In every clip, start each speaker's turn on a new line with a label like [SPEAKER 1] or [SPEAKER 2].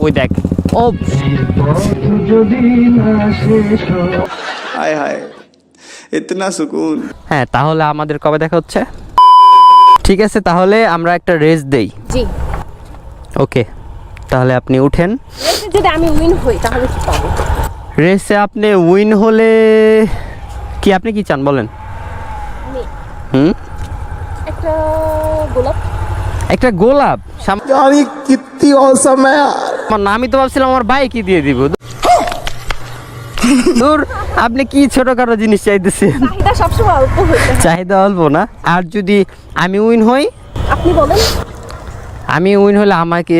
[SPEAKER 1] ওই দেখ ও
[SPEAKER 2] हाय हाय इतना सुकून।
[SPEAKER 1] হ্যাঁ, তাহলে আমাদের কবে দেখা হচ্ছে? ঠিক আছে, তাহলে আমরা একটা রেস দেই।
[SPEAKER 3] জি।
[SPEAKER 1] ওকে, তাহলে আপনি উঠেন।
[SPEAKER 3] রেসে যদি আমি উইন হই তাহলে কি পাবো?
[SPEAKER 1] রেসে আপনি উইন হলে কি আপনি কি চান বলেন?
[SPEAKER 3] আমি
[SPEAKER 1] হুম,
[SPEAKER 3] একটা গোলাপ।
[SPEAKER 1] একটা গোলাপ?
[SPEAKER 2] यार ये कितनी औसम है यार।
[SPEAKER 1] আমার না, আমি তো ভাবছিলাম আমার বাইকই দিয়ে দিব। দূর, আপনি কি ছোটখাটো জিনিস চাইতেছেন?
[SPEAKER 3] চাহিদা সবসময় অল্প হইতে হয়।
[SPEAKER 1] চাহিদা অল্প না। আর যদি আমি উইন হই?
[SPEAKER 3] আপনি বলেন।
[SPEAKER 1] আমি উইন হলে আমাকে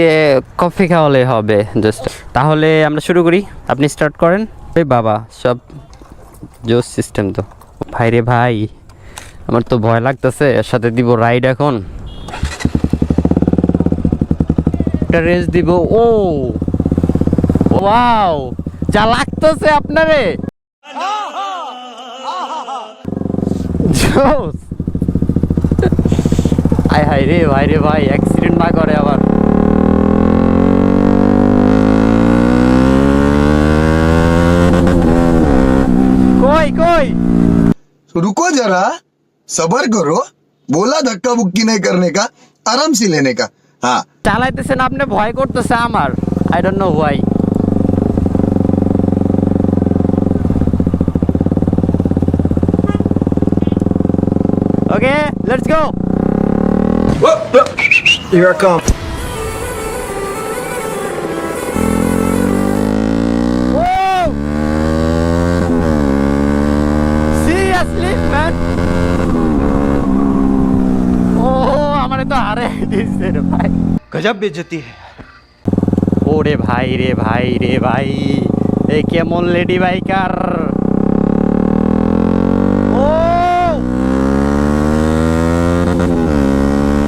[SPEAKER 1] কফি খাওয়ালে হবে জাস্ট। তাহলে আমরা শুরু করি, আপনি স্টার্ট করেন। এই বাবা, সব জোস সিস্টেম তো। ভাই রে ভাই, আমার তো ভয় লাগতেছে। এর সাথে দিব রাইড এখন, একটা রেস দিব। ও ওয়াও, যা লাগতেছে আপনারে জোস। আয় হায় রে ভাই রে ভাই, অ্যাক্সিডেন্ট না করে আবার। কই কই
[SPEAKER 4] रुको जरा सबर करो बोला धक्का बुक्की नहीं करने का आराम से लेने का हाँ
[SPEAKER 1] চালাইতেছেন আপনি, ভয় করতেছে আমার। I don't know why. Okay, let's go.
[SPEAKER 4] Here I come.
[SPEAKER 1] Seriously, man? আমারে তো হারে দিছে রে ভাই।
[SPEAKER 2] गजब बेइज्जती है।
[SPEAKER 1] ওরে ভাই রে ভাই রে ভাই, এই কেমন লেডি বাইকার। ও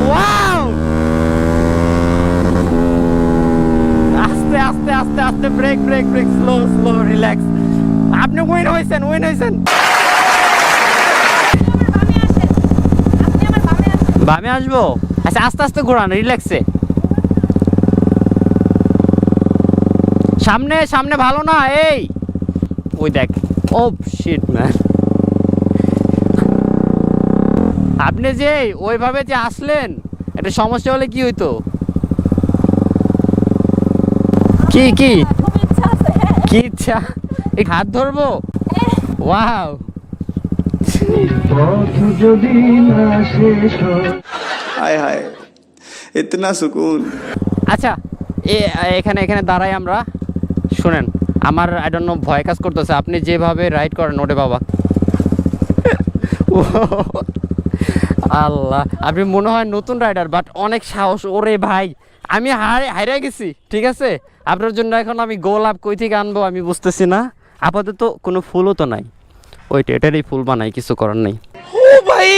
[SPEAKER 1] ওয়াও, আস্তে আস্তে আস্তে আস্তে, brake brake brake, slow slow, relax. আপনি উইন হয়েছেন, উইন হয়েছেন। বামে আসবো? আচ্ছা, আস্তে আস্তে ঘোরান, রিল্যাক্সে। সামনে সামনে ভালো না, এই ওই দেখ। ও শিট ম্যান, আপনি যে ওইভাবে যে আসলেন, একটা সমস্যা হলে কি হইতো? কি কি
[SPEAKER 3] খুব ইচ্ছা আছে। হ্যাঁ।
[SPEAKER 1] কি ইচ্ছা? এই হাত ধরবো? ওয়াও,
[SPEAKER 2] हाय हाय इतना सुकून।
[SPEAKER 1] আচ্ছা এখানে এখানে দাঁড়াই আমরা। শুনেন, আমার আই ডোন্ট নো ভয় কাজ করতেছে। আপনি যেভাবে রাইড করেন, ওরে বাবা, আল্লাহ, আপনি মনে হয় নতুন রাইডার, বাট অনেক সাহস। ওরে ভাই, আমি হারিয়ে গেছি। ঠিক আছে, আপনার জন্য এখন আমি গোলাপ কই থেকে আনবো আমি বুঝতেছি না। আপাতত কোনো ফুলও তো নাই। ওইটা এটারই ফুল বানাই, কিছু করার নেই। ও ভাই